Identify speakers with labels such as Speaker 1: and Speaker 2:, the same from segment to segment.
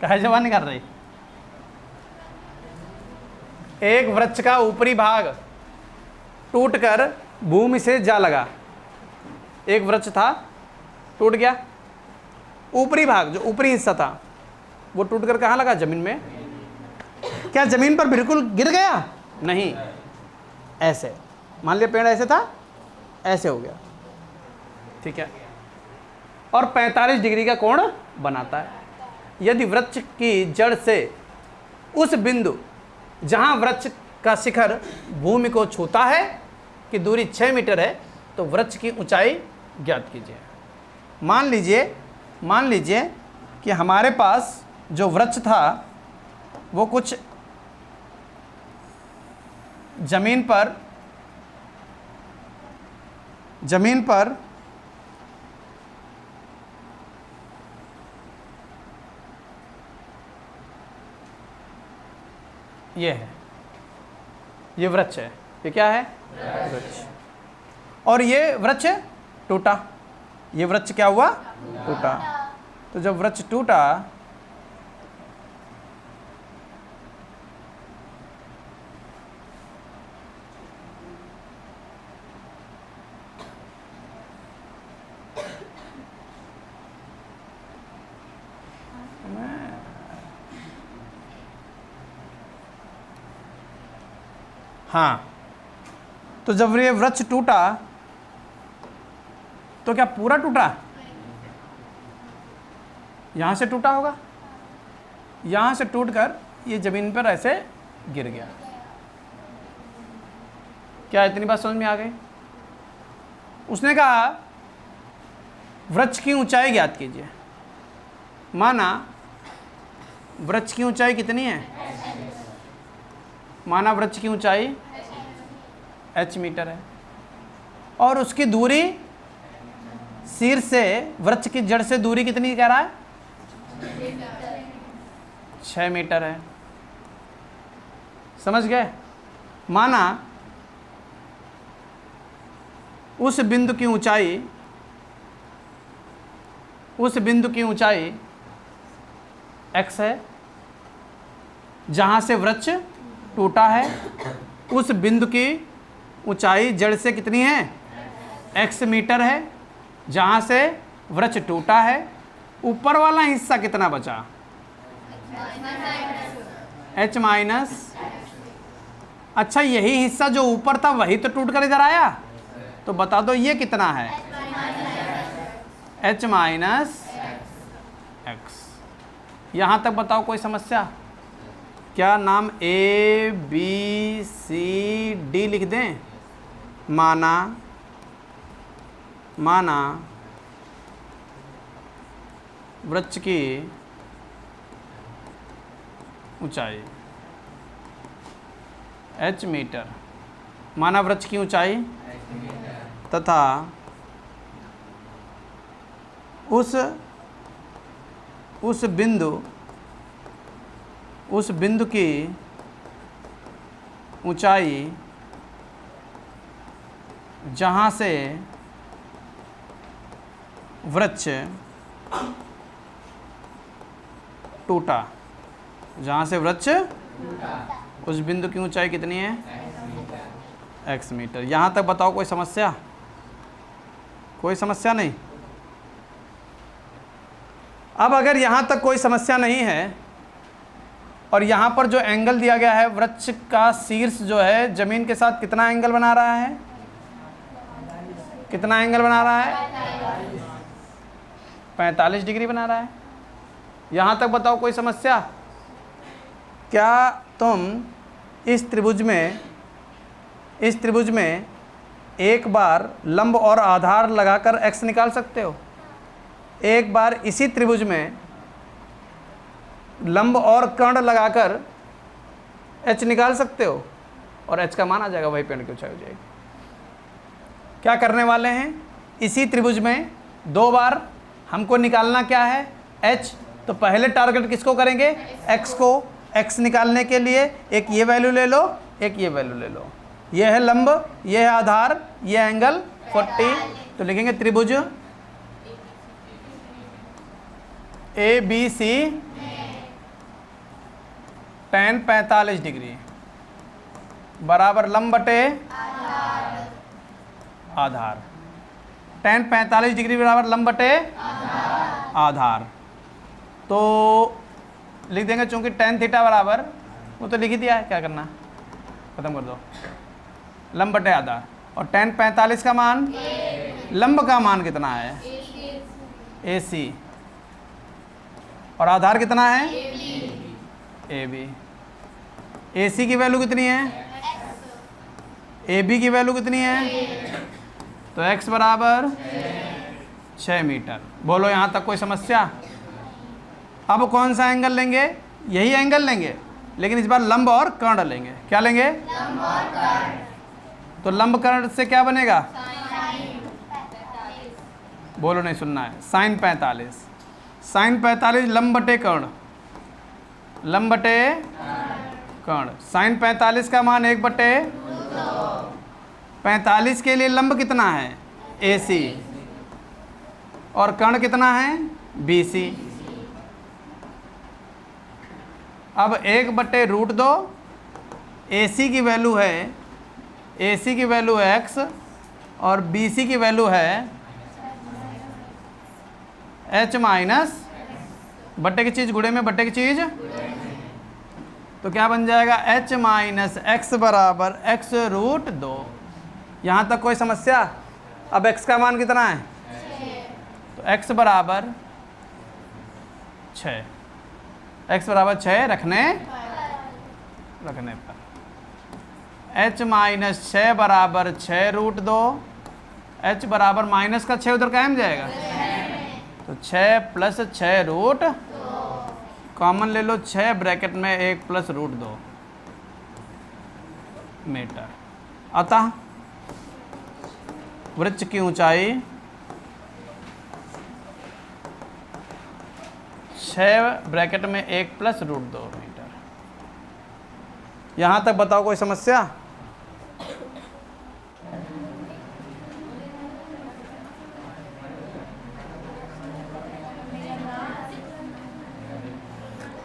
Speaker 1: काहे जवाब नहीं कर रही? एक वृक्ष का ऊपरी भाग टूटकर भूमि से जा लगा। एक वृक्ष था, टूट गया, ऊपरी भाग जो ऊपरी हिस्सा था वो टूटकर कहाँ लगा? जमीन में। क्या जमीन पर बिल्कुल गिर गया? नहीं, ऐसे मान लिया पेड़ ऐसे था, ऐसे हो गया, ठीक है, और 45 डिग्री का कोण बनाता है। यदि वृक्ष की जड़ से उस बिंदु जहां वृक्ष का शिखर भूमि को छूता है की दूरी 6 मीटर है तो वृक्ष की ऊंचाई ज्ञात कीजिए। मान लीजिए कि हमारे पास जो वृक्ष था वो कुछ जमीन पर ये है, ये वृक्ष है, ये क्या है? वृक्ष। और ये वृक्ष टूटा, ये वृक्ष क्या हुआ? टूटा। तो जब वृक्ष टूटा हाँ, तो जब ये वृक्ष टूटा तो क्या पूरा टूटा? यहां से टूटा होगा, यहां से टूटकर ये जमीन पर ऐसे गिर गया। क्या इतनी बात समझ में आ गई? उसने कहा वृक्ष की ऊंचाई ज्ञात कीजिए। माना वृक्ष की ऊंचाई कितनी है? माना वृक्ष की ऊंचाई h मीटर है और उसकी दूरी सिर से वृक्ष की जड़ से दूरी कितनी कह रहा है? 6 मीटर है। समझ गए? माना उस बिंदु की ऊंचाई x है जहां से वृक्ष टूटा है। उस बिंदु की ऊंचाई जड़ से कितनी है? x मीटर है जहां से वृक्ष टूटा है। ऊपर वाला हिस्सा कितना बचा? h minus. अच्छा, यही हिस्सा जो ऊपर था वही तो टूट कर इधर आया, तो बता दो ये कितना है? h minus x। यहां तक बताओ कोई समस्या? क्या नाम A B C D लिख दें? माना वृक्ष की ऊंचाई h मीटर, माना वृक्ष की ऊंचाई तथा उस बिंदु की ऊंचाई जहां से वृक्ष टूटा, उस बिंदु की ऊंचाई कितनी है? x metre. यहां तक बताओ कोई समस्या? कोई समस्या नहीं। अब अगर यहां तक कोई समस्या नहीं है और यहाँ पर जो एंगल दिया गया है, वृक्ष का शीर्ष जो है जमीन के साथ कितना एंगल बना रहा है? कितना एंगल बना रहा है? 45 डिग्री बना रहा है। यहाँ तक बताओ कोई समस्या? क्या तुम इस त्रिभुज में एक बार लंब और आधार लगाकर x निकाल सकते हो? एक बार इसी त्रिभुज में लंब और कर्ण लगाकर h निकाल सकते हो और h का मान आ जाएगा, वही पेड़ की ऊंचाई हो जाएगी। क्या करने वाले हैं? इसी त्रिभुज में 2 बार हमको निकालना क्या है? h। तो पहले टारगेट किसको करेंगे? x को। x निकालने के लिए एक ये वैल्यू ले लो, एक ये वैल्यू ले लो। ये है लंब, ये है आधार, ये एंगल 40। तो लिखेंगे त्रिभुज ABC tan 45 डिग्री बराबर लंब बटे आधार। tan 45 डिग्री बराबर लंब बटे आधार। तो लिख देंगे, चूंकि tan थीटा बराबर, वो तो लिख ही दिया है, क्या करना, खत्म कर दो, लंब बटे आधार। और tan 45 का मान, लंब का मान कितना है, AC, और आधार कितना है, AB। AC की वैल्यू कितनी है, AB की वैल्यू कितनी है, तो x बराबर 6 मीटर। बोलो यहाँ तक कोई समस्या। अब कौन सा एंगल लेंगे, यही एंगल लेंगे, लेकिन इस बार लंब और कर्ण लेंगे। क्या लेंगे, लंब और कर्ण। तो लंब कर्ण से क्या बनेगा, बोलो, नहीं सुनना है, sin 45। sin 45 लंब बटे कर्ण, लंब बटे कर्ण। sin 45 का मान 1 बटे 45 के लिए लंब कितना है, AC, और कर्ण कितना है, BC। अब 1 बटे √2, AC की वैल्यू है, AC की वैल्यू है x, और BC की वैल्यू है h माइनस बट्टे की चीज़ गुणे में बट्टे की चीज़, तो क्या बन जाएगा, h माइनस x बराबर x√2। यहाँ तक कोई समस्या। अब x का मान कितना है, तो x बराबर 6, x बराबर 6 रखने पर h माइनस 6 बराबर 6√2, h बराबर माइनस का 6 उधर कायम जाएगा, तो 6 प्लस 6√2, कॉमन ले लो, 6 ब्रैकेट में 1 प्लस √2 मीटर। अतः वृत्त की ऊंचाई 6 ब्रैकेट में 1 प्लस √2 मीटर। यहाँ तक बताओ कोई समस्या।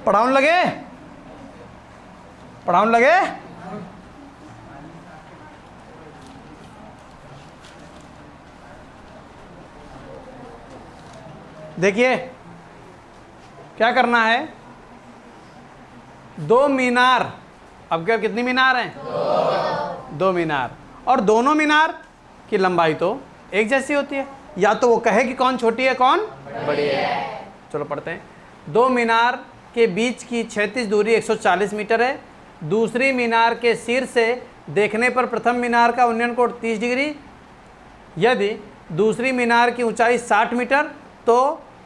Speaker 1: पढ़ाउन लगे, पढ़ाउन लगे। देखिए क्या करना है, 2 मीनार, अब क्या कितनी मीनार हैं, 2 मीनार, और दोनों मीनार की लंबाई तो एक जैसी होती है, या तो वो कहे कि कौन छोटी है कौन बड़ी है। चलो पढ़ते हैं। 2 मीनार के बीच की क्षैतिज दूरी 140 मीटर है। दूसरी मीनार के शीर्ष से देखने पर प्रथम मीनार का उन्नयन कोण 30 डिग्री। यदि दूसरी मीनार की ऊंचाई 60 मीटर तो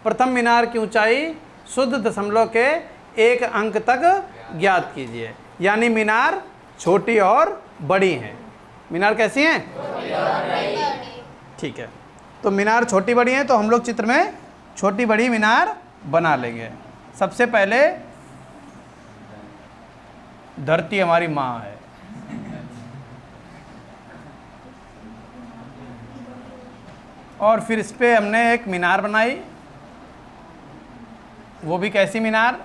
Speaker 1: प्रथम मीनार की ऊंचाई शुद्ध दशमलव के 1 अंक तक ज्ञात कीजिए। यानी मीनार छोटी और बड़ी हैं। मीनार कैसी हैं, ठीक है। तो मीनार छोटी बड़ी हैं, तो हम लोग चित्र में छोटी बड़ी मीनार बना लेंगे। सबसे पहले धरती हमारी माँ है, और फिर इस पे हमने एक मीनार बनाई, वो भी कैसी मीनार,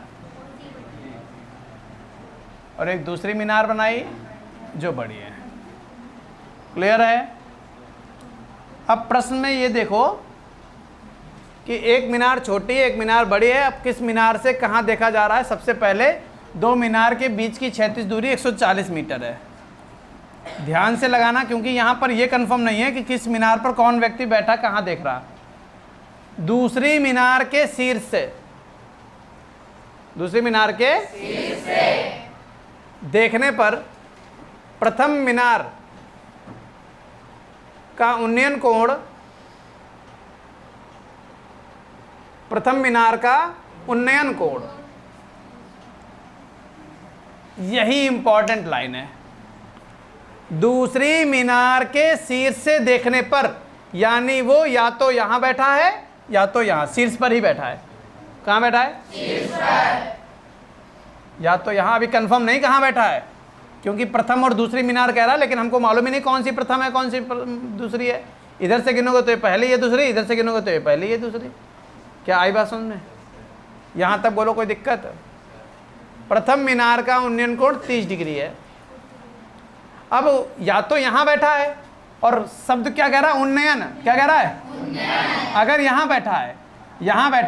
Speaker 1: और एक दूसरी मीनार बनाई जो बड़ी है। क्लियर है। अब प्रश्न में ये देखो कि एक मीनार छोटी है एक मीनार बड़ी है। अब किस मीनार से कहाँ देखा जा रहा है। सबसे पहले 2 मीनार के बीच की क्षैतिज दूरी 140 मीटर है। ध्यान से लगाना, क्योंकि यहाँ पर यह कंफर्म नहीं है कि किस मीनार पर कौन व्यक्ति बैठा कहाँ देख रहा। दूसरी मीनार के शीर्ष से, दूसरी मीनार के शीर्ष से देखने पर प्रथम मीनार का उन्नयन कोण, प्रथम मीनार का उन्नयन कोण, यही इंपॉर्टेंट लाइन है। दूसरी मीनार के शीर्ष से देखने पर, यानी वो या तो यहां बैठा है या तो यहां, शीर्ष पर ही बैठा है। कहां बैठा है, शीर्ष पर। या तो यहां, अभी कंफर्म नहीं कहां बैठा है, क्योंकि प्रथम और दूसरी मीनार कह रहा है, लेकिन हमको मालूम ही नहीं कौन सी प्रथम है कौन सी दूसरी है। इधर से गिनोगे तो ये पहली है दूसरी, इधर से गिनोगे तो ये पहली है दूसरी। क्या आई बात समझ में। यहां तक बोलो कोई दिक्कत। प्रथम मीनार का उन्नयन कोण 30 डिग्री है। अब या तो यहाँ बैठा है और शब्द क्या कह रहा है, उन्नयन, क्या कह रहा है, उन्नयन। अगर यहाँ बैठा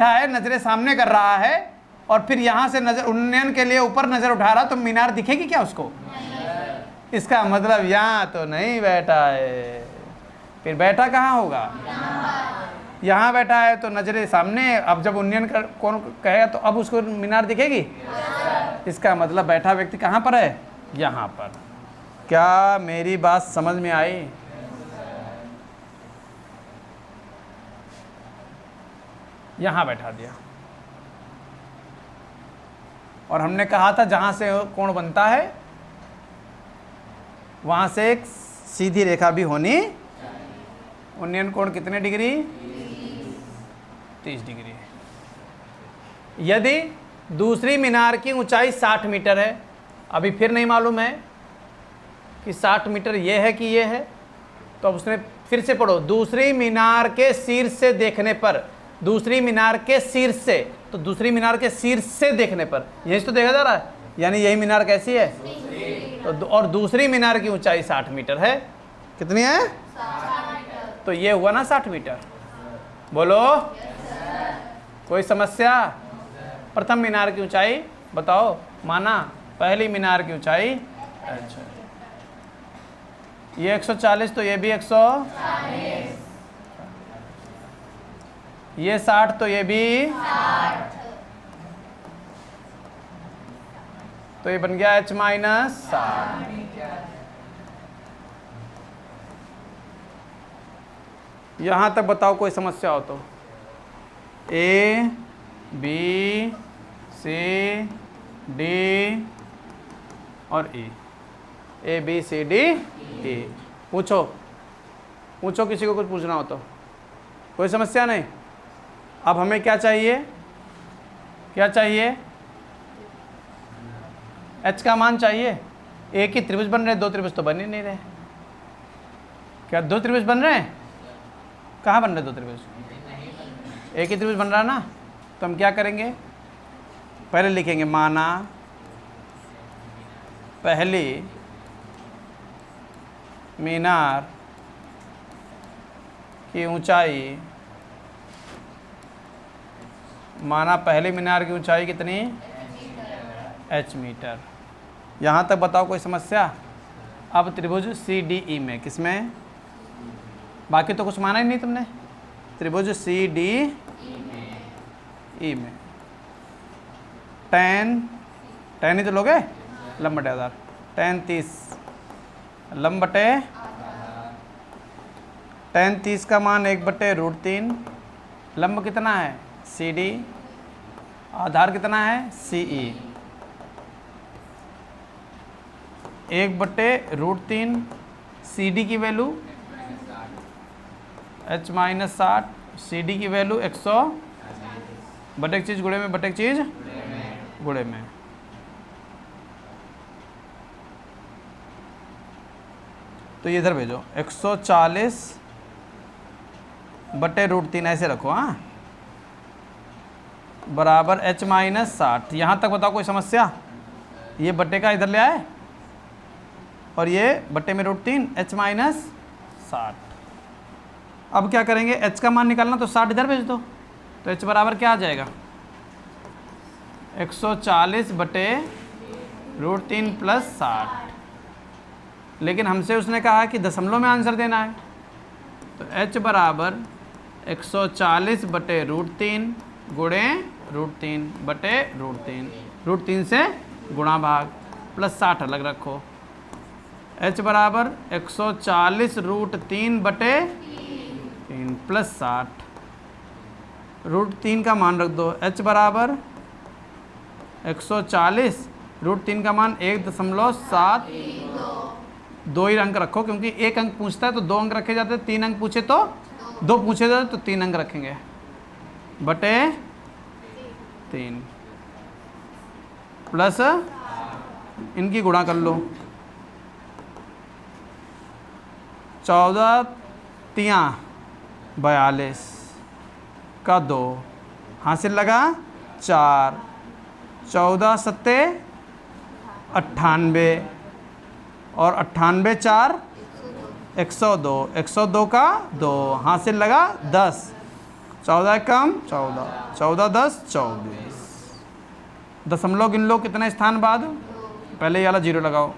Speaker 1: है, नजरें सामने कर रहा है और फिर यहाँ से नजर उन्नयन के लिए ऊपर नजर उठा रहा, तो मीनार दिखेगी क्या उसको? इसका मतलब यहाँ तो नहीं बैठा है, फिर बैठा कहाँ होगा? यहाँ बैठा है तो नजरें सामने, अब जब उन्नयन कर कौन कहेगा तो अब उसको मीनार दिखेगी। इसका मतलब बैठा व्यक्ति कहाँ पर है? यहाँ पर। क्या मेरी बात समझ में आई? यहाँ बैठा दिया और हमने कहा था जहाँ से कोण बनता है वहाँ से एक सीधी रेखा भी होनी। उन्नयन कोण कितने डिग्री? 30 डिग्री। यदि दूसरी मीनार की ऊंचाई 60 मीटर है, अभी फिर नहीं मालूम है कि 60 मीटर ये है कि ये है, तो अब उसने फिर से पढ़ो, दूसरी मीनार के शीर्ष से देखने पर, दूसरी मीनार के शीर्ष से, तो दूसरी मीनार के शीर्ष से देखने पर यही तो देखा जा रहा है, यानी यही मीनार कैसी है? तो और दूसरी मीनार की ऊंचाई 60 मीटर है। कितनी है? 60 मीटर। तो ये हुआ ना 60 मीटर। बोलो, कोई समस्या? प्रथम मीनार की ऊंचाई बताओ, माना पहली मीनार की ऊंचाई, अच्छा ये 140, तो ये भी 140, ये 60, तो ये भी 60, तो ये बन गया h-60। यहां तक बताओ कोई समस्या हो तो। A B C D और E, A B C D E। पूछो किसी को कुछ पूछना हो तो। कोई समस्या नहीं। अब हमें क्या चाहिए? h का मान चाहिए। एक ही त्रिभुज बन रहे, दो त्रिभुज तो बन ही नहीं रहे। क्या दो त्रिभुज बन रहे हैं? कहाँ बन रहे दो त्रिभुज? एक ही त्रिभुज बन रहा है ना। तो हम क्या करेंगे? पहले लिखेंगे माना पहली मीनार की ऊंचाई, माना पहली मीनार की ऊंचाई कितनी? h metre. यहाँ तक बताओ कोई समस्या? अब त्रिभुज CDE में, किसमें? बाकी तो कुछ माना ही नहीं तुमने। त्रिभुज CDE में tan ही तो लोगे, लंब बटे आधार, tan 30 लंब बटे tan 30 का मान 1/√3, लंब कितना है? CD, आधार कितना है? CE, 1/√3, CD की वैल्यू h-60, CD की वैल्यू 100, बटे चीज गुणे में, बटे चीज गुणे में। तो ये इधर भेजो, 140/√3 ऐसे रखो, हाँ, बराबर h-60। यहाँ तक बताओ कोई समस्या? ये बट्टे का इधर ले आए और ये बट्टे में √3, h-60। अब क्या करेंगे? h का मान निकालना, तो 60 इधर भेज दो, तो h बराबर क्या आ जाएगा? 140/√3 + 60। लेकिन हमसे उसने कहा कि दशमलव में आंसर देना है, तो h बराबर 140/√3 गुणे √3/√3, √3 से गुणा भाग, प्लस 60 अलग रखो। h बराबर 140√3/3 + 60, √3 का मान रख दो। h बराबर 140√3 का मान 1.7, 2 ही अंक रखो, क्योंकि एक अंक पूछता है तो 2 अंक रखे जाते हैं, 3 अंक पूछे तो 2 पूछे जाते तो 3 अंक रखेंगे, बटे 3 प्लस इनकी गुणा कर लो, 14 तियाँ 42 का 2 हासिल लगा 4, 14 सत्ते 98 और 98 4 102, 102 का 2, हासिल लगा 10, 14 कम 14, 14 10 24। दशमलव गिन लो कितने स्थान बाद, पहले ये वाला 0 लगाओ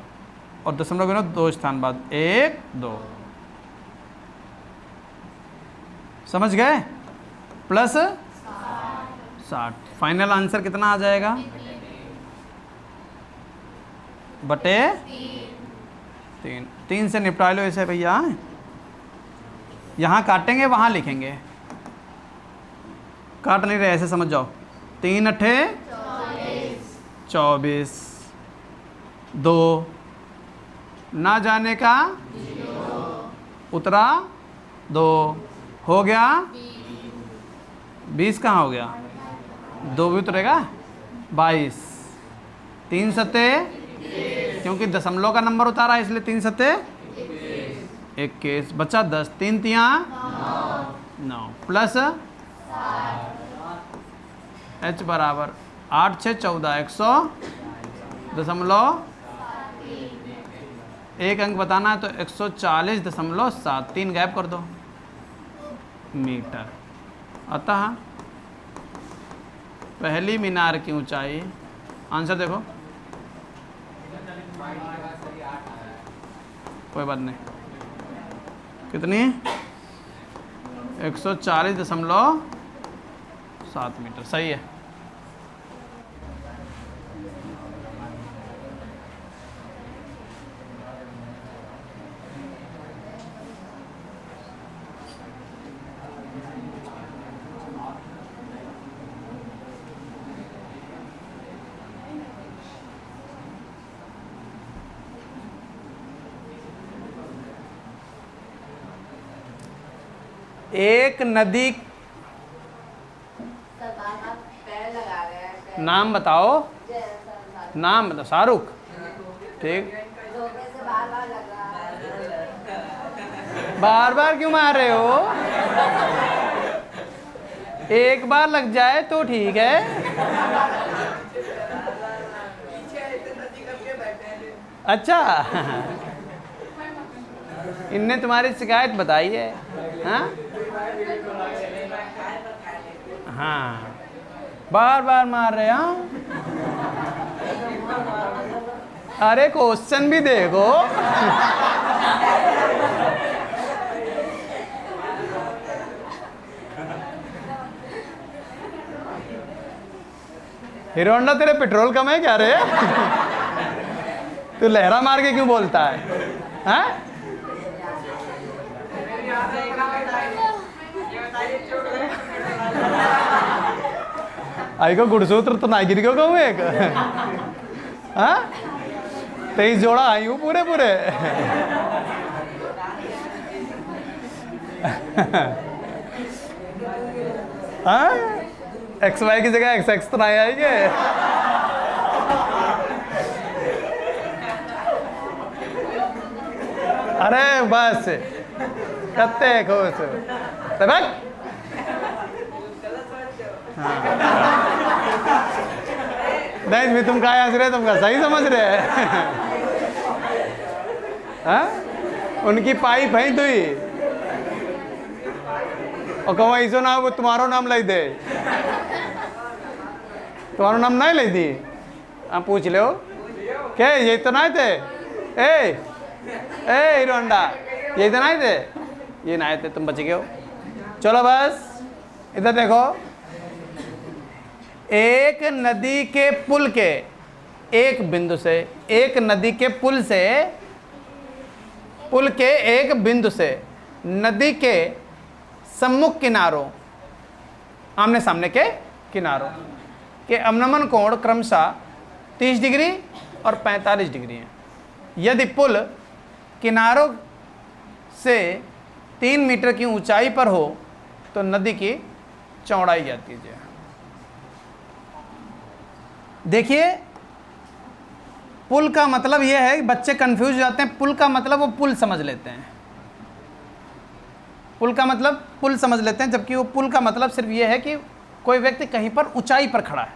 Speaker 1: और दशमलव गिनो 2 स्थान बाद, 1 2। समझ गए? प्लस 60। फाइनल आंसर कितना आ जाएगा? बटे 3 से निपटा लो ऐसे भैया। यहाँ काटेंगे वहाँ लिखेंगे, काट नहीं रहे, ऐसे समझ जाओ। 3 अठे 24, 2 ना जाने का उतरा 2 हो गया 20। कहाँ हो गया? 2 भी उतरेगा 22। 3 सत्ते, क्योंकि दशमलव का नंबर उतारा है इसलिए 3 सत्ते 21, बचा 10, 3 तियाँ 9 प्लस h बराबर 8 6 14, 100 दशमलव 1 अंक बताना है तो 140.7, 3 गैप कर दो मीटर। अतः पहली मीनार की ऊंचाई, आंसर देखो, कोई बात नहीं, कितनी? 140.7 मीटर, सही है। एक नदी, नाम बताओ, नाम बताओ। शाहरुख, ठीक। बार बार क्यों मार रहे हो? एक बार लग जाए तो ठीक है। अच्छा, इनने तुम्हारी शिकायत बताई है? हाँ हाँ, बार बार मार रहे। हाँ, अरे क्वेश्चन भी देखो। हीरो होंडा तेरे पेट्रोल कम है क्या रे? तू लहरा मार के क्यों बोलता है? हाँ? आई को गुड़सूत्र तो ना गिर गयो कहूँ एक। हाँ? 23 जोड़ा आई हूँ पूरे पूरे। हाँ? XY की जगह XX तो नहीं आएंगे। अरे बस कत्ते खुश तबक। नहीं भी तुम कहा हंस रहे, तुम सही समझ रहे हैं। उनकी पाइप है तो ही और कहो ऐसो ना वो तुम्हारो नाम लाई दे, तुम्हारो नाम नहीं लाई दी। आप पूछ लो क्या ये तो नहीं थे? ए हीरो होंडा ये तो नहीं थे? ये नहीं थे, तुम बच गए हो। चलो बस इधर देखो, एक नदी के पुल के एक बिंदु से, एक नदी के पुल से, पुल के एक बिंदु से नदी के सम्मुख किनारों, आमने सामने के किनारों के अवनमन कोण क्रमशः 30 डिग्री और 45 डिग्री हैं। यदि पुल किनारों से 3 मीटर की ऊंचाई पर हो तो नदी की चौड़ाई जाती है। देखिए, पुल का मतलब यह है कि बच्चे कंफ्यूज हो जाते हैं। पुल का मतलब वो पुल समझ लेते हैं, पुल का मतलब पुल समझ लेते हैं, जबकि वो पुल का मतलब सिर्फ ये है कि कोई व्यक्ति कहीं पर ऊंचाई पर खड़ा है,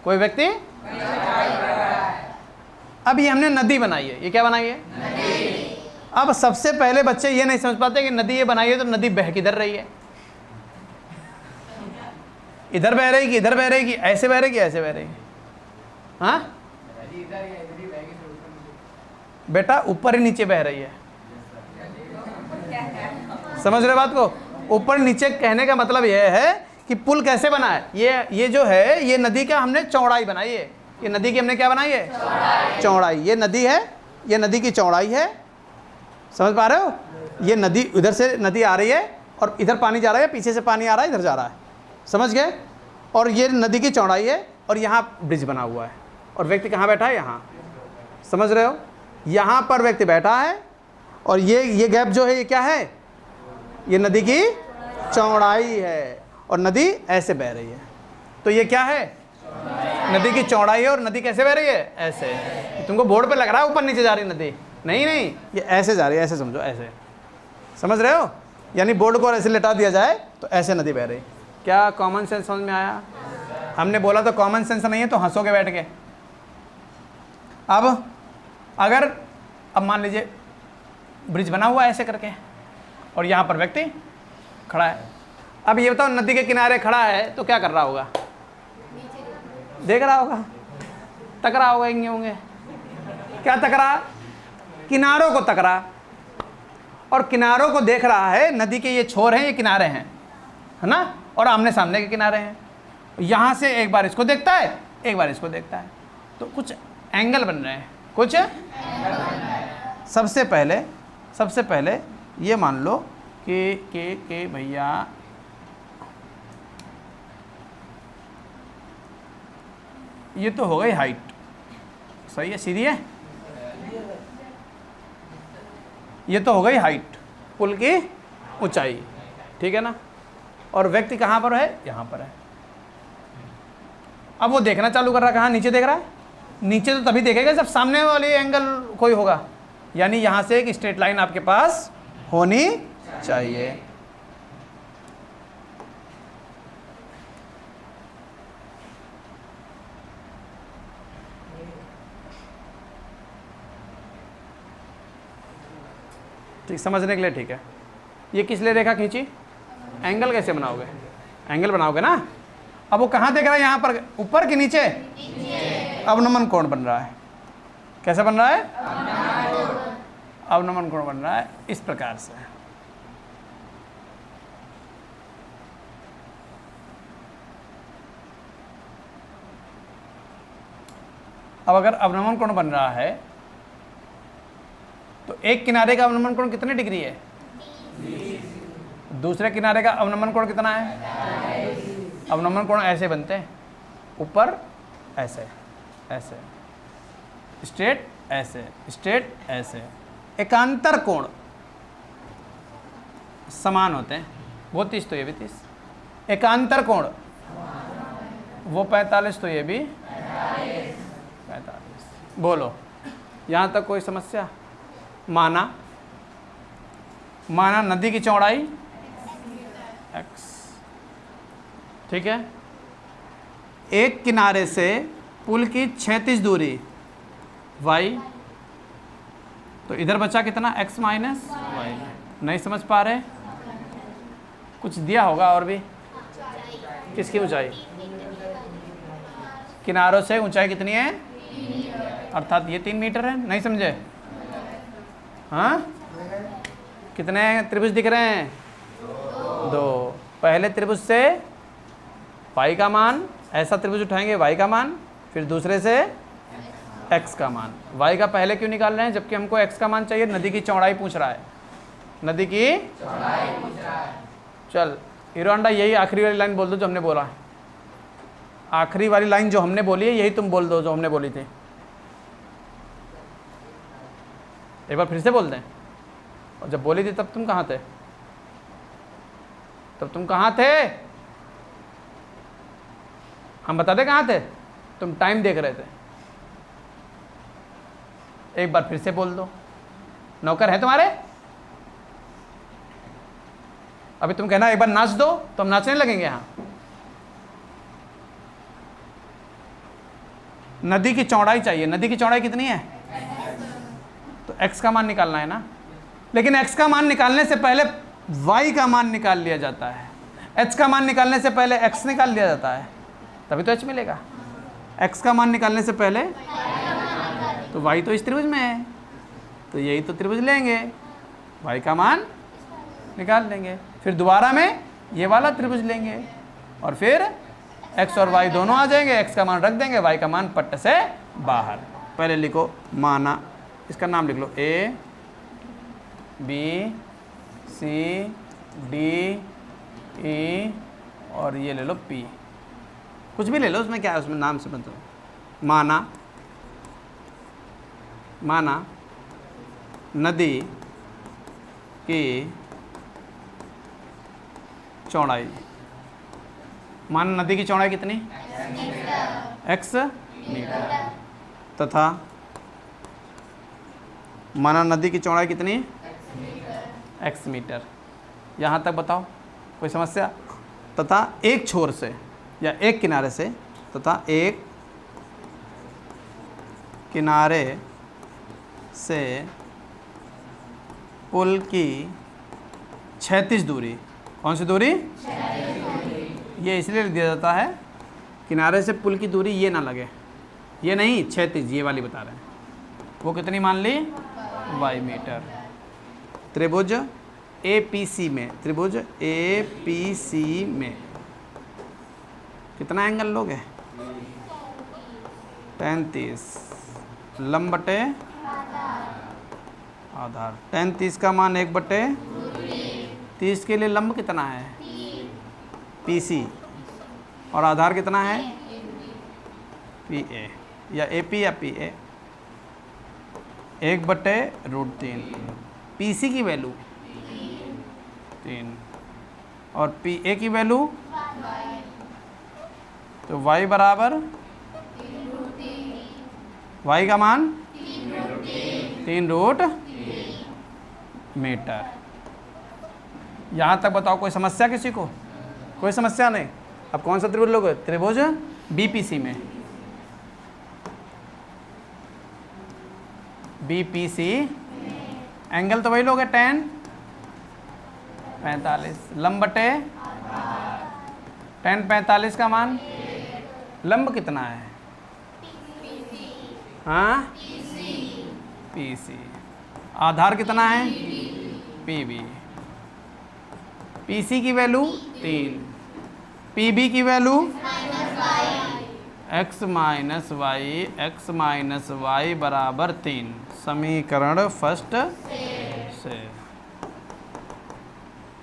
Speaker 1: कोई व्यक्ति अब ये हमने नदी बनाई है, ये क्या बनाई है? नदी। अब सबसे पहले बच्चे ये नहीं समझ पाते कि नदी ये बनाई है तो नदी बह किधर रही है, इधर बह रही कि इधर बह रही कि ऐसे बह रही कि ऐसे बह रही? हाँ बेटा, ऊपर ही नीचे बह रही है। समझ रहे बात को? ऊपर नीचे कहने का मतलब यह है कि पुल कैसे बना है। ये जो है ये नदी का हमने चौड़ाई बनाई है, ये नदी की हमने क्या बनाई है? चौड़ाई। ये नदी है, ये नदी की चौड़ाई है। समझ पा रहे हो? ये नदी, इधर से नदी आ रही है और इधर पानी जा रहा है, पीछे से पानी आ रहा है, इधर जा रहा है। समझ गए? और ये नदी की चौड़ाई है और यहाँ ब्रिज बना हुआ है और व्यक्ति कहाँ बैठा है? यहाँ। समझ रहे हो? यहाँ पर व्यक्ति बैठा है और ये गैप जो है ये क्या है? ये नदी की चौड़ाई है और नदी ऐसे बह रही है। तो ये क्या है? नदी की चौड़ाई है और नदी कैसे बह रही है? ऐसे। तुमको बोर्ड पे लग रहा है ऊपर नीचे जा रही नदी, नहीं नहीं, ये ऐसे जा रही है, ऐसे समझो, ऐसे। समझ रहे हो? यानी बोर्ड को ऐसे लेटा दिया जाए तो ऐसे नदी बह रही। क्या कॉमन सेंस समझ में आया? हमने बोला तो कॉमन सेंस नहीं है तो हंसोगे बैठ के। अब अगर अब मान लीजिए ब्रिज बना हुआ है ऐसे करके और यहाँ पर व्यक्ति खड़ा है। अब ये बताओ, नदी के किनारे खड़ा है तो क्या कर रहा होगा? देख रहा होगा, तक रहा होगा, इंगे होंगे। क्या तक रहा? किनारों को तक रहा, और किनारों को देख रहा है। नदी के ये छोर हैं, ये किनारे हैं, है ना, और आमने सामने के किनारे हैं। यहाँ से एक बार इसको देखता है, एक बार इसको देखता है, तो कुछ एंगल बन रहे हैं, कुछ सबसे पहले ये मान लो कि भैया ये तो हो गई हाइट, सही है, सीधी है। ये तो हो गई हाइट, पुल की ऊंचाई, ठीक है ना। और व्यक्ति कहाँ पर है? यहाँ पर है। अब वो देखना चालू कर रहा है, कहाँ? नीचे देख रहा है। नीचे तो तभी देखेगा जब सामने वाले एंगल कोई होगा, यानी यहाँ से एक स्ट्रेट लाइन आपके पास होनी चाहिए। ठीक, समझने के लिए ठीक है। ये किस लिए रेखा खींची? एंगल कैसे बनाओगे? एंगल बनाओगे ना। अब वो कहाँ देख रहा है? यहाँ पर, ऊपर कि नीचे? अवनमन कोण बन रहा है। कैसे बन रहा है? अवनमन कोण बन रहा है इस प्रकार से। अब अगर अवनमन कोण बन रहा है तो एक किनारे का अवनमन कोण कितने डिग्री है? 20। दूसरे किनारे का अवनमन कोण कितना है? अवनमन कोण ऐसे बनते हैं, ऊपर ऐसे, ऐसे, स्ट्रेट ऐसे, स्ट्रेट ऐसे। एकांतर कोण समान होते हैं, वो 30 तो ये भी 30। एकांतर कोण वो 45 तो ये भी 45। बोलो, यहाँ तक कोई समस्या? माना नदी की चौड़ाई x, ठीक है। एक किनारे से पुल की क्षैतिज दूरी y, तो इधर बचा कितना? x minus y. नहीं समझ पा रहे? कुछ दिया होगा और भी। किसकी ऊंचाई? किनारों से ऊंचाई कितनी है? अर्थात ये 3 मीटर है। नहीं समझे? हाँ, कितने त्रिभुज दिख रहे हैं? 2। पहले त्रिभुज से y का मान, ऐसा त्रिभुज उठाएंगे y का मान, फिर दूसरे से x का मान। y का पहले क्यों निकाल रहे हैं जबकि हमको x का मान चाहिए? नदी की चौड़ाई पूछ रहा है, नदी की चौड़ाई पूछ रहा है। चल हीरो होंडा, यही आखिरी वाली लाइन बोल दो जो हमने बोला है। आखिरी वाली लाइन जो हमने बोली है यही तुम बोल दो जो हमने बोली थी। एक बार फिर से बोल दें। और जब बोली थी तब तुम कहाँ थे? तब तुम कहाँ थे? हम बता दें कहाँ थे? तुम टाइम देख रहे थे। एक बार फिर से बोल दो। नौकर है तुम्हारे? अभी तुम कहना एक बार नाच दो तो हम नाचने लगेंगे यहाँ। नदी की चौड़ाई चाहिए। नदी की चौड़ाई कितनी है? तो x का मान निकालना है ना, लेकिन x का मान निकालने से पहले y का मान निकाल लिया जाता है। h का मान निकालने से पहले x निकाल लिया जाता है, तभी तो h मिलेगा। x का मान निकालने से पहले तो y तो इस त्रिभुज में है, तो यही तो त्रिभुज लेंगे, y का मान निकाल लेंगे, फिर दोबारा में ये वाला त्रिभुज लेंगे और फिर x और y दोनों आ जाएंगे, x का मान रख देंगे, y का मान पट्ट से बाहर। पहले लिखो माना, इसका नाम लिख लो A B C D E और ये ले लो P, कुछ भी ले लो, उसमें क्या है, उसमें नाम से मतलब। माना नदी की चौड़ाई, माना नदी की चौड़ाई कितनी? x मीटर, तथा माना नदी की चौड़ाई कितनी? x metre. यहाँ तक बताओ, कोई समस्या? तथा एक छोर से या एक किनारे से, तथा एक किनारे से पुल की क्षैतिज दूरी, कौन सी दूरी? ये इसलिए लिख दिया जाता है किनारे से पुल की दूरी ये ना लगे, ये नहीं, क्षैतिज ये वाली बता रहे हैं। वो कितनी मान ली? y metre. त्रिभुज APC में, त्रिभुज APC में कितना एंगल लोगे? 35 लंब बटे आधार। 35 का मान 1/30 के लिए लंब कितना है? PC, और आधार कितना है? PA या AP या PA। 1/√3। PC की वैल्यू 3 और PA की वैल्यू, तो y बराबर, y का मान 3√3 मीटर। यहाँ तक बताओ, कोई समस्या किसी को? कोई समस्या नहीं। अब कौन सा त्रिभुज लोगे? त्रिभुज BPC में, BPC एंगल तो वही लोगे, tan 45 लंब बटे tan 45 का मान, लंब कितना है? हाँ, PC। आधार कितना है? PB। PC की वैल्यू 3, PB की वैल्यू x माइनस वाई बराबर 3। समीकरण फर्स्ट से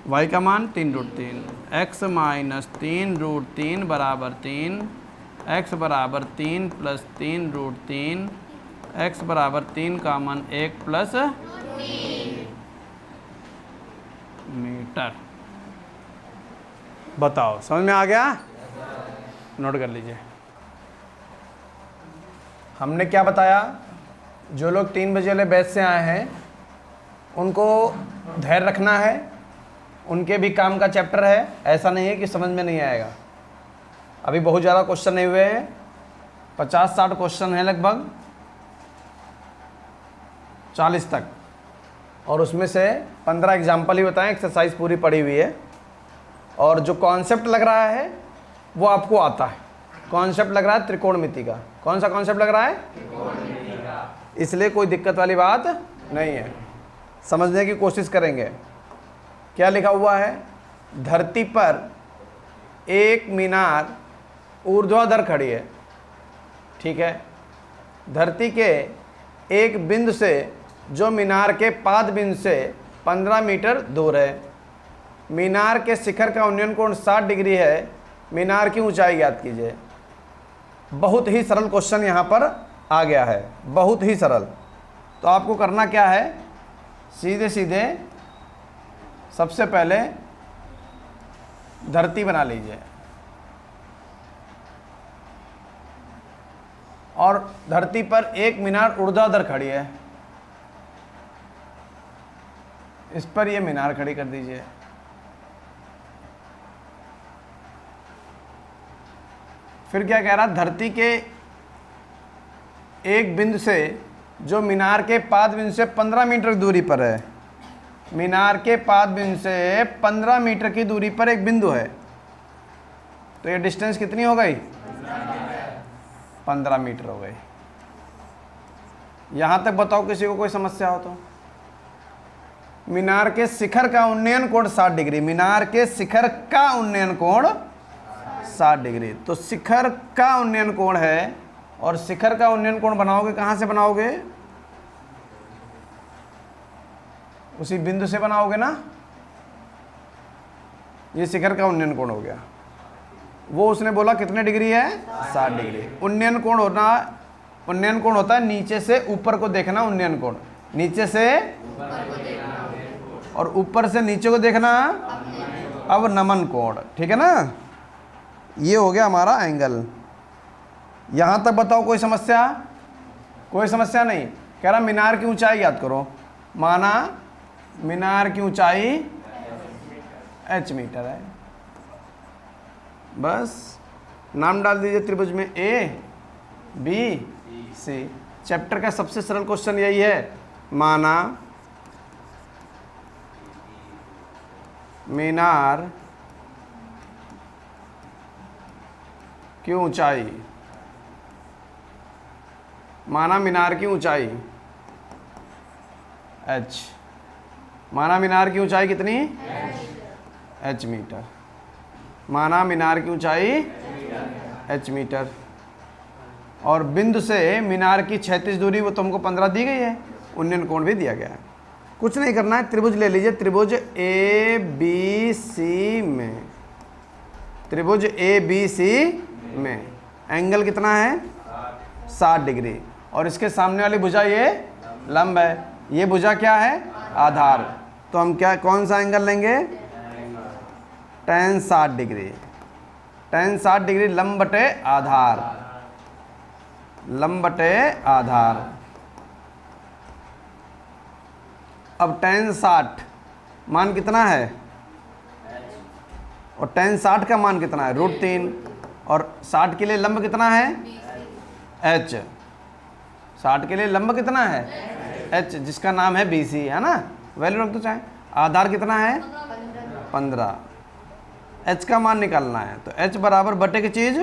Speaker 1: y का मान 3√3, x माइनस 3√3 बराबर 3, x बराबर 3 प्लस 3√3, x बराबर 3 का मान 1 प्लस मीटर। बताओ, समझ में आ गया? नोट कर लीजिए। हमने क्या बताया? जो लोग 3 बजे वाले बैच से आए हैं उनको धैर्य रखना है, उनके भी काम का चैप्टर है, ऐसा नहीं है कि समझ में नहीं आएगा। अभी बहुत ज़्यादा क्वेश्चन नहीं हुए हैं, 50-60 क्वेश्चन हैं लगभग, 40 तक, और उसमें से 15 एग्जाम्पल ही बताएं, एक्सरसाइज पूरी पड़ी हुई है। और जो कॉन्सेप्ट लग रहा है वो आपको आता है। कॉन्सेप्ट लग रहा है त्रिकोणमिति का। कौन सा कॉन्सेप्ट लग रहा है? त्रिकोणमिति का। इसलिए कोई दिक्कत वाली बात नहीं है, समझने की कोशिश करेंगे। क्या लिखा हुआ है? धरती पर एक मीनार ऊर्ध्वाधर खड़ी है, ठीक है। धरती के एक बिंदु से जो मीनार के पाद बिंदु से 15 मीटर दूर है। मीनार के शिखर का उन्नयन कोण 60 डिग्री है। मीनार की ऊंचाई ज्ञात कीजिए। बहुत ही सरल क्वेश्चन यहाँ पर आ गया है, बहुत ही सरल। तो आपको करना क्या है? सीधे सीधे सबसे पहले धरती बना लीजिए, और धरती पर एक मीनार ऊर्ध्वाधर खड़ी है, इस पर ये मीनार खड़ी कर दीजिए। फिर क्या कह रहा? धरती के एक बिंदु से जो मीनार के पाद बिंदु से 15 मीटर की दूरी पर है, मीनार के पाद बिंदु से 15 मीटर की दूरी पर एक बिंदु है, तो ये डिस्टेंस कितनी हो गई? 15 मीटर हो गई। यहां तक बताओ किसी को कोई समस्या हो तो। मीनार के शिखर का उन्नयन कोण 60 डिग्री, मीनार के शिखर का उन्नयन कोण 60 डिग्री। तो शिखर का उन्नयन कोण है, और शिखर का उन्नयन कोण बनाओगे कहां से बनाओगे? उसी बिंदु से बनाओगे ना। ये शिखर का उन्नयन कोण हो गया। वो उसने बोला कितने डिग्री है? 60 डिग्री। उन्नयन कोण होता है नीचे से ऊपर को देखना, उन्नयन कोण नीचे से और ऊपर से नीचे को देखना अवनमन कोण, ठीक है ना। ये हो गया हमारा एंगल। यहां तक बताओ कोई समस्या? कोई समस्या नहीं। कह रहा मीनार की ऊंचाई याद करो, माना मीनार की ऊंचाई h मीटर है। बस नाम डाल दीजिए त्रिभुज में A B C। चैप्टर का सबसे सरल क्वेश्चन यही है, माना मीनार की ऊंचाई, माना मीनार की ऊंचाई h, माना मीनार की ऊंचाई कितनी? h metre. माना मीनार की ऊंचाई h मीटर, और बिंदु से मीनार की क्षैतिज दूरी वो तुमको 15 दी गई है, उन्नयन कोण भी दिया गया है। कुछ नहीं करना है, त्रिभुज ले लीजिए, त्रिभुज ABC में, त्रिभुज ABC में एंगल कितना है? 60 डिग्री, और इसके सामने वाली भुजा ये लंब है, ये भुजा क्या है? आधार। तो हम क्या कौन सा एंगल लेंगे? tan 60 degree. tan 60 डिग्री लंब बटे आधार, लंब बटे आधार। अब tan 60 मान कितना है? और tan 60 का मान कितना है? √3। और 60 के लिए लंब कितना है? h। 60 के लिए लंब कितना है? h, जिसका नाम है BC, है ना। वैल्यू रख दो चाहे। आधार कितना है? 15। h का मान निकालना है, तो h बराबर बटे की चीज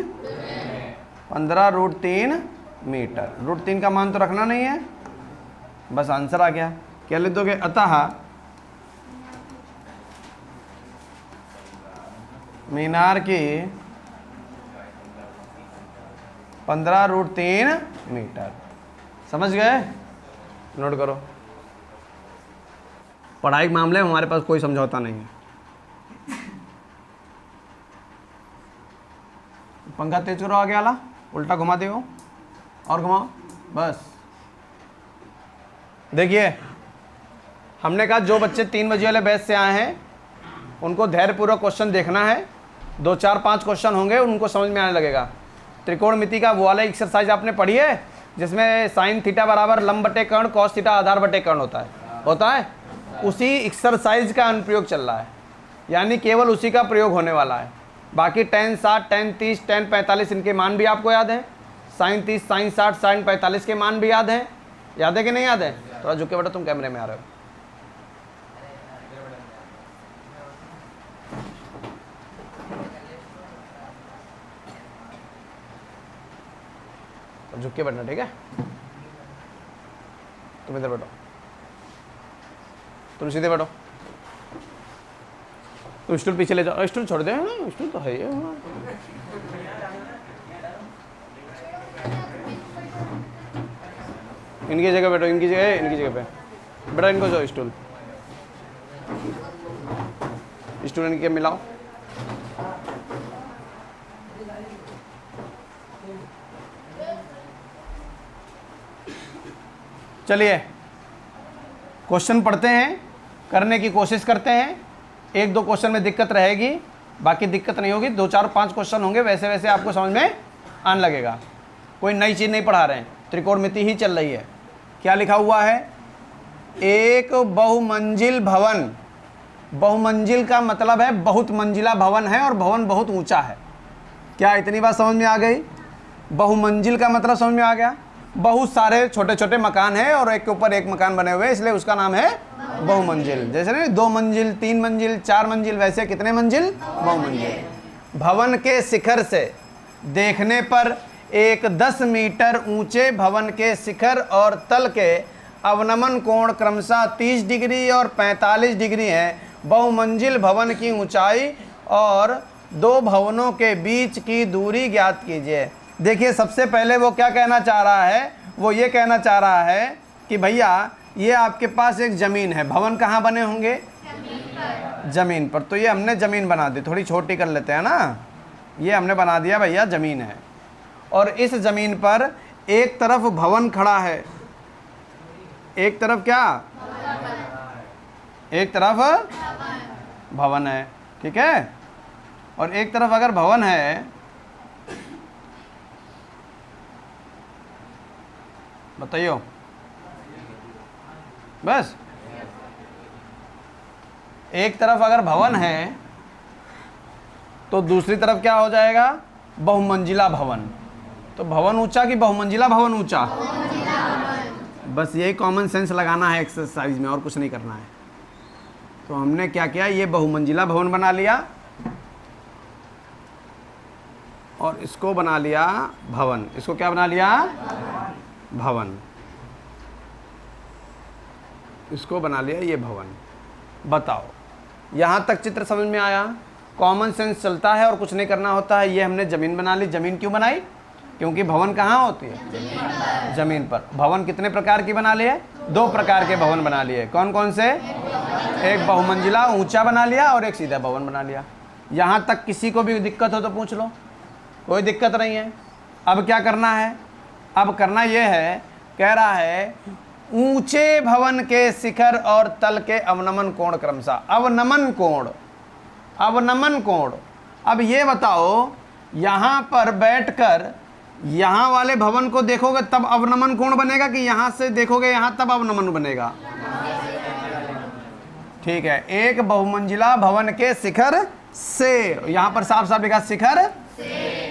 Speaker 1: 15√3 मीटर। √3 का मान तो रखना नहीं है, बस आंसर आ गया। क्या लिख दोगे? अतः मीनार की 15√3 मीटर। समझ गए? नोट करो। पढ़ाई के मामले में हमारे पास कोई समझौता नहीं है। पंखा तेज करो, आगे वाला उल्टा घुमा दो, और घुमाओ, बस। देखिए, हमने कहा जो बच्चे 3 बजे वाले बैच से आए हैं उनको धैर्यपूर्वक क्वेश्चन देखना है। 2, 4, 5 क्वेश्चन होंगे, उनको समझ में आने लगेगा। त्रिकोणमिति का वो वाला एक्सरसाइज आपने पढ़ी है जिसमें साइन थीटा बराबर लंब बटे कर्ण, कॉस थीटा आधार बटे कर्ण होता है। उसी एक्सरसाइज का अनुप्रयोग चल रहा है, यानी केवल उसी का प्रयोग होने वाला है। बाकी tan 60, tan 30, tan 45 इनके मान भी आपको याद है। sin 30, sin 60, sin 45 के मान भी याद है। याद है कि नहीं याद है? थोड़ा झुके बेटा, तुम कैमरे में आ रहे हो। तो झुक के बैठना, ठीक है। तुम इधर बैठो, तुम सीधे बैठो। तुम स्टूल पीछे ले जाओ, स्टूल छोड़ दे, स्टूल तो है ये। इनकी जगह बैठो, इनकी जगह पे बेटा, इनको जो स्टूल इनके मिलाओ। चलिए क्वेश्चन पढ़ते हैं, करने की कोशिश करते हैं। 1-2 क्वेश्चन में दिक्कत रहेगी, बाकी दिक्कत नहीं होगी। 2, 4, 5 क्वेश्चन होंगे, वैसे वैसे आपको समझ में आने लगेगा। कोई नई चीज़ नहीं पढ़ा रहे हैं, त्रिकोणमिति ही चल रही है। क्या लिखा हुआ है? एक बहुमंजिल भवन। बहुमंजिल का मतलब है बहुत मंजिला भवन है, और भवन बहुत ऊंचा है। क्या इतनी बात समझ में आ गई? बहुमंजिल का मतलब समझ में आ गया? बहुत सारे छोटे छोटे मकान हैं और एक के ऊपर एक मकान बने हुए हैं, इसलिए उसका नाम है बहुमंजिल। जैसे नहीं 2 मंजिल, 3 मंजिल, 4 मंजिल, वैसे कितने मंजिल? बहुमंजिल। भवन के शिखर से देखने पर एक 10 मीटर ऊंचे भवन के शिखर और तल के अवनमन कोण क्रमशः 30 डिग्री और 45 डिग्री है। बहुमंजिल भवन की ऊंचाई और 2 भवनों के बीच की दूरी ज्ञात कीजिए। देखिए, सबसे पहले वो क्या कहना चाह रहा है? वो ये कहना चाह रहा है कि भैया ये आपके पास एक ज़मीन है, भवन कहाँ बने होंगे? ज़मीन पर। तो ये हमने ज़मीन बना दी, थोड़ी छोटी कर लेते हैं ना, ये हमने बना दिया भैया ज़मीन है। और इस ज़मीन पर एक तरफ भवन खड़ा है, एक तरफ क्या? एक तरफ भवन है, ठीक है। और एक तरफ अगर भवन है, बताइयो बस, एक तरफ अगर भवन है तो दूसरी तरफ क्या हो जाएगा? बहुमंजिला भवन। तो भवन ऊंचा कि बहुमंजिला भवन ऊंचा? बस यही कॉमन सेंस लगाना है एक्सरसाइज में, और कुछ नहीं करना है। तो हमने क्या किया, ये बहुमंजिला भवन बना लिया और इसको बना लिया भवन। इसको क्या बना लिया? भवन। इसको बना लिया ये भवन। बताओ, यहाँ तक चित्र समझ में आया? कॉमन सेंस चलता है और कुछ नहीं करना होता है। ये हमने ज़मीन बना ली। ज़मीन क्यों बनाई? क्योंकि भवन कहाँ होती है? ज़मीन पर। भवन कितने प्रकार की बना लिए? 2 प्रकार के भवन बना लिए। कौन कौन से? एक बहुमंजिला ऊंचा बना लिया और एक सीधा भवन बना लिया। यहाँ तक किसी को भी दिक्कत हो तो पूछ लो, कोई दिक्कत नहीं है। अब क्या करना है? अब करना ये है, कह रहा है ऊंचे भवन के शिखर और तल के अवनमन कोण क्रमशः। अवनमन कोण, अवनमन कोण। अब ये बताओ, यहाँ पर बैठकर यहाँ वाले भवन को देखोगे तब अवनमन कोण बनेगा कि यहाँ से देखोगे यहाँ तब अवनमन बनेगा? ठीक है। एक बहुमंजिला भवन के शिखर से, यहाँ पर साफ साफ लिखा शिखर,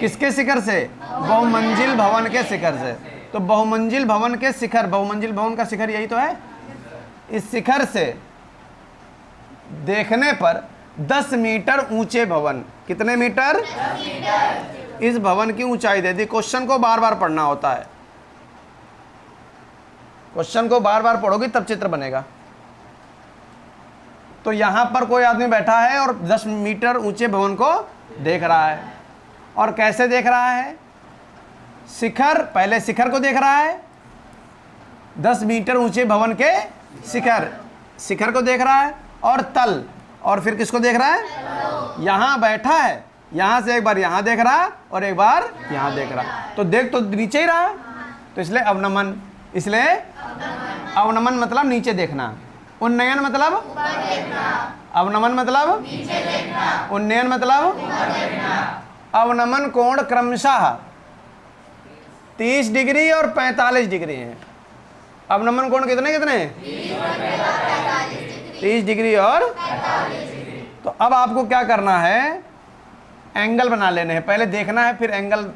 Speaker 1: किसके शिखर से? बहुमंजिल भवन के शिखर से। तो बहुमंजिल भवन के शिखर, बहुमंजिल भवन का शिखर यही तो है। इस शिखर से देखने पर 10 मीटर ऊंचे भवन। कितने मीटर? 10 मीटर। इस भवन की ऊंचाई दे दी। क्वेश्चन को बार बार पढ़ना होता है। क्वेश्चन को बार बार पढ़ोगे तब चित्र बनेगा। तो यहां पर कोई आदमी बैठा है और 10 मीटर ऊंचे भवन को देख रहा है। और कैसे देख रहा है? शिखर, पहले शिखर को देख रहा है, 10 मीटर ऊंचे भवन के शिखर, शिखर को देख रहा है, और तल, और फिर किसको देख रहा है? यहाँ बैठा है, यहाँ से एक बार यहाँ देख रहा और एक बार यहाँ देख रहा। तो देख तो नीचे ही रहा, तो इसलिए अवनमन। इसलिए अवनमन मतलब नीचे देखना, उन्नयन मतलब अवनमन मतलब नीचे देखना, उन्नयन मतलब अवनमन कोण क्रमशः 30 डिग्री और 45 डिग्री है। अवनमन कोण कितने कितने? 30 डिग्री और 45 डिग्री। तो अब आपको क्या करना है? एंगल बना लेने हैं। पहले देखना है, फिर एंगल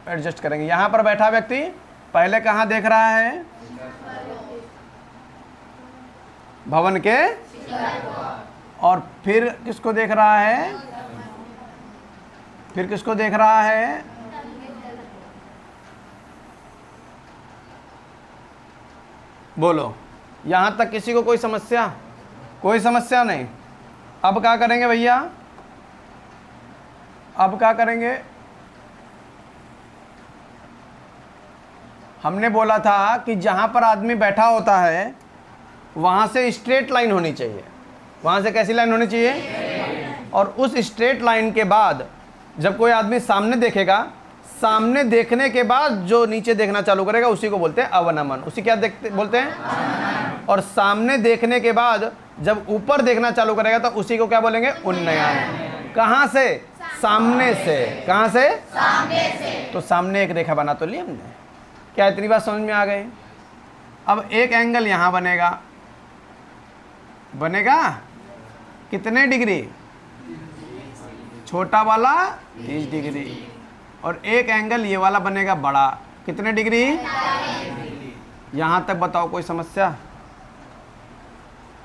Speaker 1: एडजस्ट करेंगे। यहाँ पर बैठा व्यक्ति पहले कहाँ देख रहा है? भवन के, और फिर किसको देख रहा है? फिर किसको देख रहा है? बोलो, यहाँ तक किसी को कोई समस्या? कोई समस्या नहीं। अब क्या करेंगे भैया? अब क्या करेंगे? हमने बोला था कि जहाँ पर आदमी बैठा होता है वहाँ से स्ट्रेट लाइन होनी चाहिए। वहाँ से कैसी लाइन होनी चाहिए? और उस स्ट्रेट लाइन के बाद जब कोई आदमी सामने देखेगा, सामने देखने के बाद जो नीचे देखना चालू करेगा उसी को बोलते हैं अवनमन। उसी क्या देखते बोलते हैं? और सामने देखने के बाद जब ऊपर देखना चालू करेगा तो उसी को क्या बोलेंगे? उन्नयन। कहाँ से? सामने से। कहाँ से? सामने से। तो सामने एक रेखा बना तो ली हमने। क्या इतनी बात समझ में आ गई? अब एक एंगल यहाँ बनेगा, बनेगा कितने डिग्री? छोटा वाला 30 डिग्री, और एक एंगल ये वाला बनेगा बड़ा, कितने डिग्री? यहाँ तक बताओ कोई समस्या?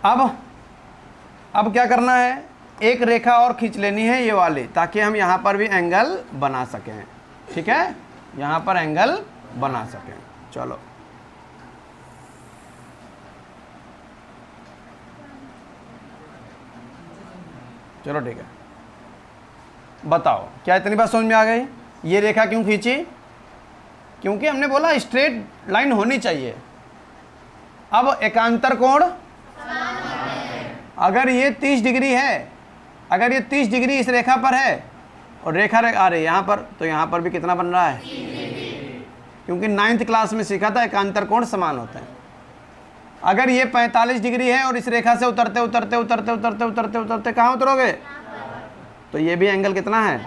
Speaker 1: अब क्या करना है, एक रेखा और खींच लेनी है ये वाली, ताकि हम यहाँ पर भी एंगल बना सकें। ठीक है, यहाँ पर एंगल बना सकें। चलो चलो ठीक है, बताओ क्या इतनी बात समझ में आ गई? ये रेखा क्यों खींची? क्योंकि हमने बोला स्ट्रेट लाइन होनी चाहिए। अब एकांतर कोण अगर ये 30 डिग्री है, अगर ये 30 डिग्री इस रेखा पर है और रेखा आ रही है यहाँ पर, तो यहाँ पर भी कितना बन रहा है? क्योंकि 9th क्लास में सीखा था एकांतर कोण समान होते हैं। अगर ये 45 डिग्री है और इस रेखा से उतरते उतरते उतरते उतरते उतरते उतरते कहाँ उतरोगे? तो ये भी एंगल कितना है?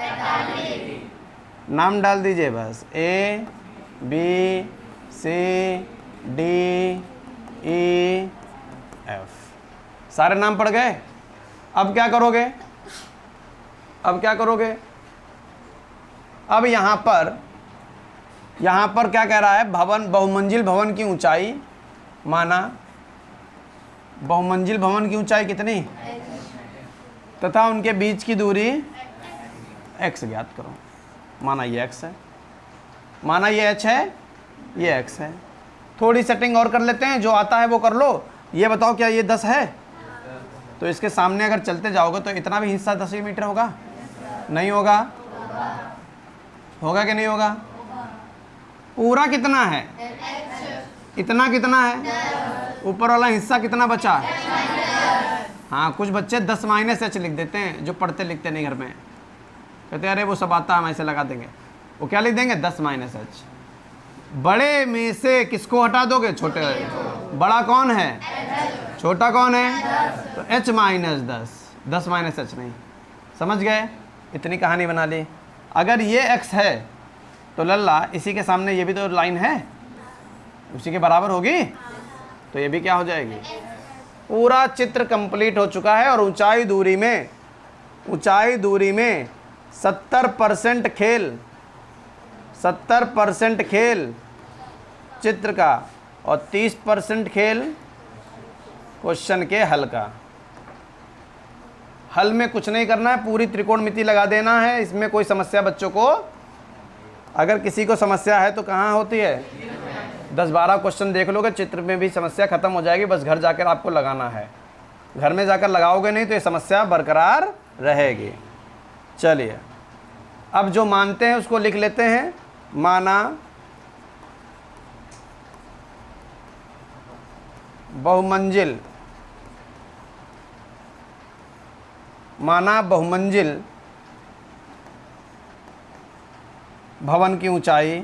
Speaker 1: नाम डाल दीजिए बस, A B C D E F, सारे नाम पड़ गए। अब क्या करोगे? अब क्या करोगे? अब यहाँ पर क्या कह रहा है? बहुमंजिल भवन की ऊंचाई, माना बहुमंजिल भवन की ऊंचाई कितनी, तथा उनके बीच की दूरी x ज्ञात करो। माना ये x है, माना ये h है, ये x है। थोड़ी सेटिंग और कर लेते हैं, जो आता है वो कर लो। ये बताओ क्या ये 10 है? तो इसके सामने अगर चलते जाओगे तो इतना भी हिस्सा 10 मीटर होगा? नहीं होगा? होगा कि नहीं होगा? पूरा कितना है? इतना कितना है? ऊपर वाला हिस्सा कितना बचा? हाँ, कुछ बच्चे 10 -h लिख देते हैं, जो पढ़ते लिखते नहीं घर में, कहते हैं अरे वो सब आता है, हम ऐसे लगा देंगे। वो क्या लिख देंगे? 10 -h। बड़े में से किसको हटा दोगे? छोटे। बड़ा कौन है? छोटा कौन है? तो h -10, 10 -h नहीं। समझ गए? इतनी कहानी बना ली। अगर ये x है तो लल्ला इसी के सामने ये भी तो लाइन है, उसी के बराबर होगी, तो ये भी क्या हो जाएगी? पूरा चित्र कंप्लीट हो चुका है। और ऊंचाई दूरी में 70% खेल, 70% खेल चित्र का और 30% खेल क्वेश्चन के हल का। हल में कुछ नहीं करना है, पूरी त्रिकोणमिति लगा देना है। इसमें कोई समस्या बच्चों को, अगर किसी को समस्या है तो कहाँ होती है? 10-12 क्वेश्चन देख लोगे, चित्र में भी समस्या खत्म हो जाएगी। बस घर जाकर आपको लगाना है, घर में जाकर लगाओगे नहीं तो ये समस्या बरकरार रहेगी। चलिए अब जो मानते हैं उसको लिख लेते हैं। माना बहुमंजिल, माना बहुमंजिल भवन की ऊंचाई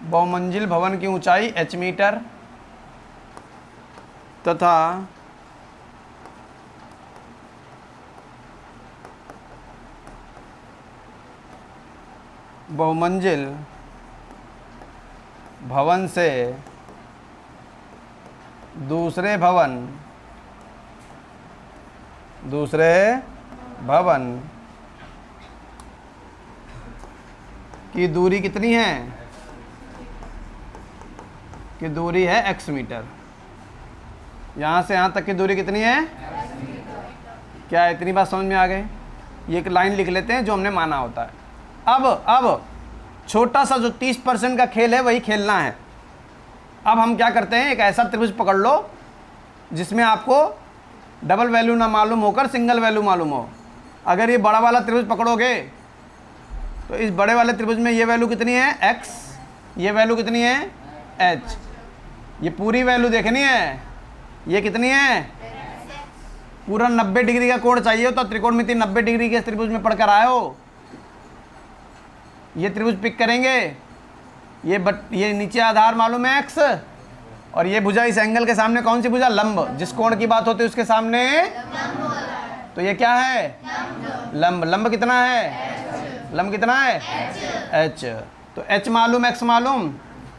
Speaker 1: बहुमंजिल भवन की ऊंचाई h मीटर तथा बहुमंजिल भवन से दूसरे भवन की दूरी कितनी है? कि दूरी है x मीटर। यहाँ से यहाँ तक की दूरी कितनी है? क्या इतनी बात समझ में आ गई? ये एक लाइन लिख लेते हैं जो हमने माना होता है। अब छोटा सा जो 30% का खेल है वही खेलना है। अब हम क्या करते हैं, एक ऐसा त्रिभुज पकड़ लो जिसमें आपको डबल वैल्यू ना मालूम होकर सिंगल वैल्यू मालूम हो। अगर ये बड़ा वाला त्रिभुज पकड़ोगे तो इस बड़े वाले त्रिभुज में ये वैल्यू कितनी है? x, ये वैल्यू कितनी है? h। ये पूरी वैल्यू देखनी है, ये कितनी है? पूरा 90 डिग्री का कोण चाहिए तो त्रिकोणमिति 90 डिग्री के त्रिभुज में पढ़कर आए हो। ये त्रिभुज पिक करेंगे, ये नीचे आधार मालूम है x, और ये भुजा इस एंगल के सामने कौन सी भुजा? लंब। जिस कोण की बात होती है उसके सामने तो ये क्या है? लंब। लंब कितना है? लंब कितना है? h। तो h मालूम, x मालूम,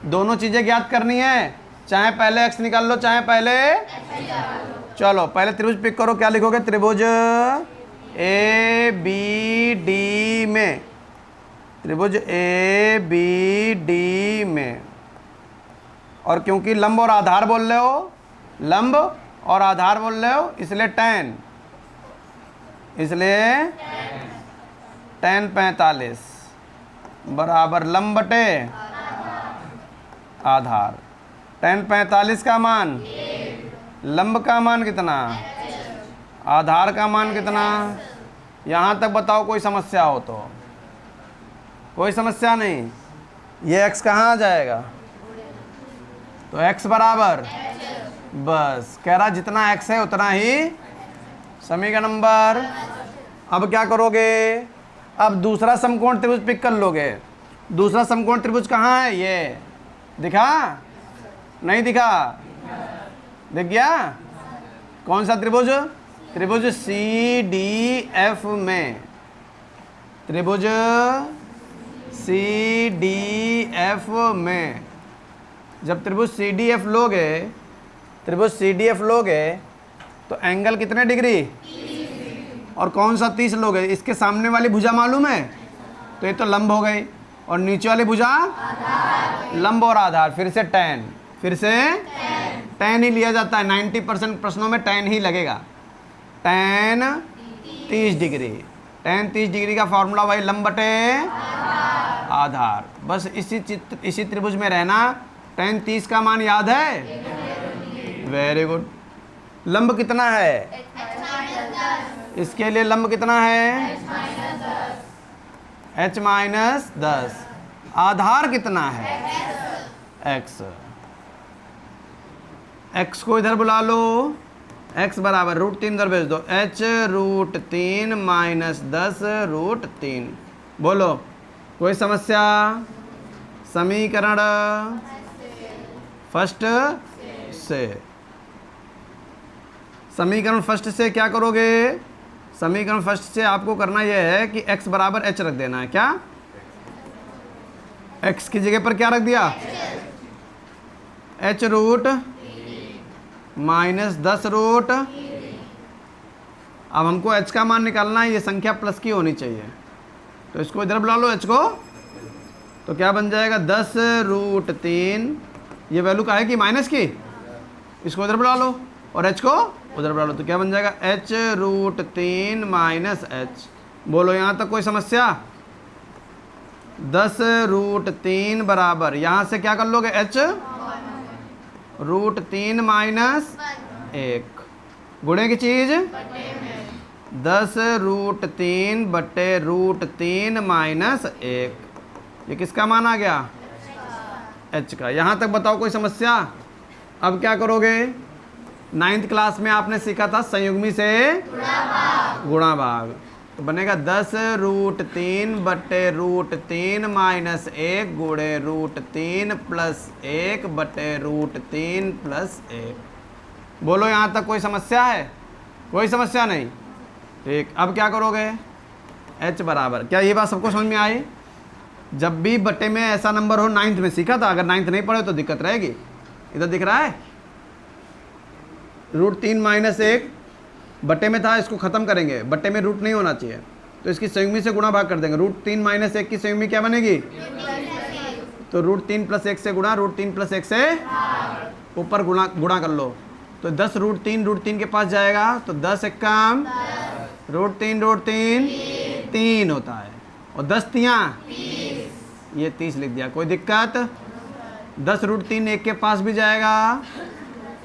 Speaker 1: दोनों चीजें ज्ञात करनी है। चाहे पहले x निकाल लो चाहे पहले, चलो पहले त्रिभुज पिक करो। क्या लिखोगे? त्रिभुज ए बी डी में, त्रिभुज ए बी डी में, और क्योंकि लंब और आधार बोल रहे हो, लंब और आधार बोल रहे हो, इसलिए tan, इसलिए tan 45 बराबर लंब बटे आधार। tan 45 का मान, लंब का मान कितना, आधार का मान कितना। यहाँ तक बताओ कोई समस्या हो तो? कोई समस्या नहीं। ये x कहाँ आ जाएगा? तो x बराबर, बस कह रहा जितना x है उतना ही समीकरण नंबर। अब क्या करोगे? अब दूसरा समकोण त्रिभुज पिक कर लोगे। दूसरा समकोण त्रिभुज कहाँ है? ये दिखा? नहीं दिखा? दिख गया? कौन सा त्रिभुज? त्रिभुज सी डी एफ में, त्रिभुज सी डी एफ में। जब त्रिभुज सी डी एफ लोगे, त्रिभुज सी डी एफ लोगे तो एंगल कितने डिग्री? और कौन सा 30 लोगे? इसके सामने वाली भुजा मालूम है? तो ये तो लंब हो गई, और नीचे वाली भुजा लंब और आधार, फिर से tan, फिर से tan ही लिया जाता है। 90% प्रश्नों में tan ही लगेगा। tan 30 डिग्री, tan 30 डिग्री का फॉर्मूला वही लंब बटे आधार। बस इसी त्रिभुज में रहना। tan 30 का मान याद है? Very good. लंब कितना है? इसके लिए लंब कितना है? h-10। आधार कितना है? x। x को इधर बुला लो, x बराबर √3 इधर भेज दो, h√3 - 10 √3। बोलो कोई समस्या? समीकरण फर्स्ट से, समीकरण फर्स्ट से क्या करोगे? समीकरण फर्स्ट से आपको करना यह है कि x बराबर h रख देना है। क्या? x की जगह पर क्या रख दिया? h√- 10 अब हमको h का मान निकालना है, ये संख्या प्लस की होनी चाहिए, तो इसको इधर बुला लो h को। तो क्या बन जाएगा? 10√3। ये वैल्यू का है कि माइनस की? इसको इधर बुला लो और h को उधर बुला लो, तो क्या बन जाएगा? h√3 - h। बोलो यहाँ तक कोई समस्या? 10√3 बराबर, यहाँ से क्या कर लोगे? h√3 - 1 गुणे की चीज 10√3 बटे √3 - 1। ये किसका मान आ गया? h का। यहाँ तक बताओ कोई समस्या? अब क्या करोगे? 9th क्लास में आपने सीखा था संयुग्मी से गुणा भाग, तो बनेगा 10√3 बटे √3 - 1 गुणे √3 + 1 बटे √3 + 1। बोलो यहाँ तक कोई समस्या है? कोई समस्या नहीं। ठीक, अब क्या करोगे? h बराबर, क्या ये बात सबको समझ में आई? जब भी बटे में ऐसा नंबर हो, 9th में सीखा था, अगर 9th नहीं पढ़े तो दिक्कत रहेगी। इधर दिख रहा है √3 - 1 बटे में था, इसको ख़त्म करेंगे, बटे में रूट नहीं होना चाहिए, तो इसकी संयुग्मी से गुणा भाग कर देंगे। √3 - 1 की संयुग्मी क्या बनेगी? तो √3 + 1 से गुणा, √3 + 1 से ऊपर गुणा कर लो, तो 10 √3 के पास जाएगा, तो 10 एकम √3 3 होता है, और 10 तियाँ ये 30 लिख दिया। कोई दिक्कत? 10 √3 1 के पास भी जाएगा,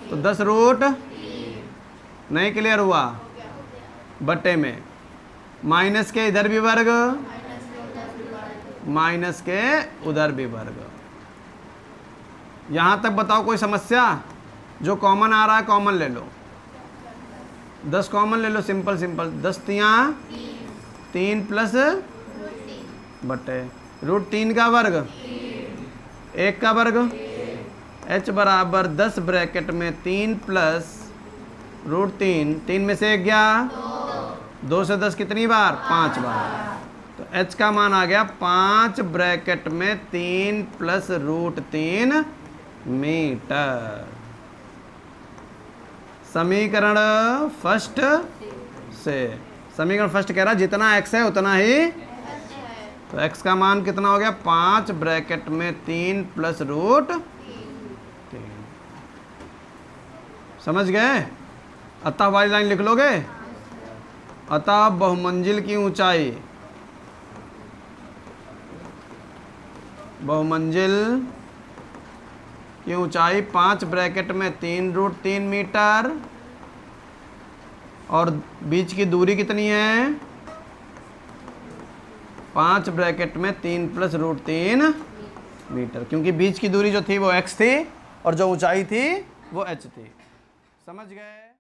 Speaker 1: तो 10 नहीं क्लियर हुआ? बटे में माइनस के इधर भी वर्ग, माइनस के उधर भी वर्ग। यहाँ तक बताओ कोई समस्या? जो कॉमन आ रहा है कॉमन ले लो, 10 कॉमन ले लो, सिंपल सिंपल। 10 तियाँ 3 प्लस बटे √3 का वर्ग 1 का वर्ग, h बराबर 10 ब्रैकेट में 3 प्लस √3, 3 में से 1 गया, 2 से 10 कितनी बार? 5 बार, तो h का मान आ गया 5 ब्रैकेट में 3 प्लस √3 मीटर। समीकरण फर्स्ट से, समीकरण फर्स्ट कह रहा जितना x है उतना ही, तो x का मान कितना हो गया 5 ब्रैकेट में 3 प्लस रूट 3। समझ गए? अतः वाली लाइन लिख लोगे। अतः बहुमंजिल की ऊंचाई, बहुमंजिल की ऊंचाई 5 ब्रैकेट में 3 रूट 3 मीटर, और बीच की दूरी कितनी है 5 ब्रैकेट में 3 प्लस रूट 3 मीटर, क्योंकि बीच की दूरी जो थी वो x थी और जो ऊंचाई थी वो h थी। समझ गए?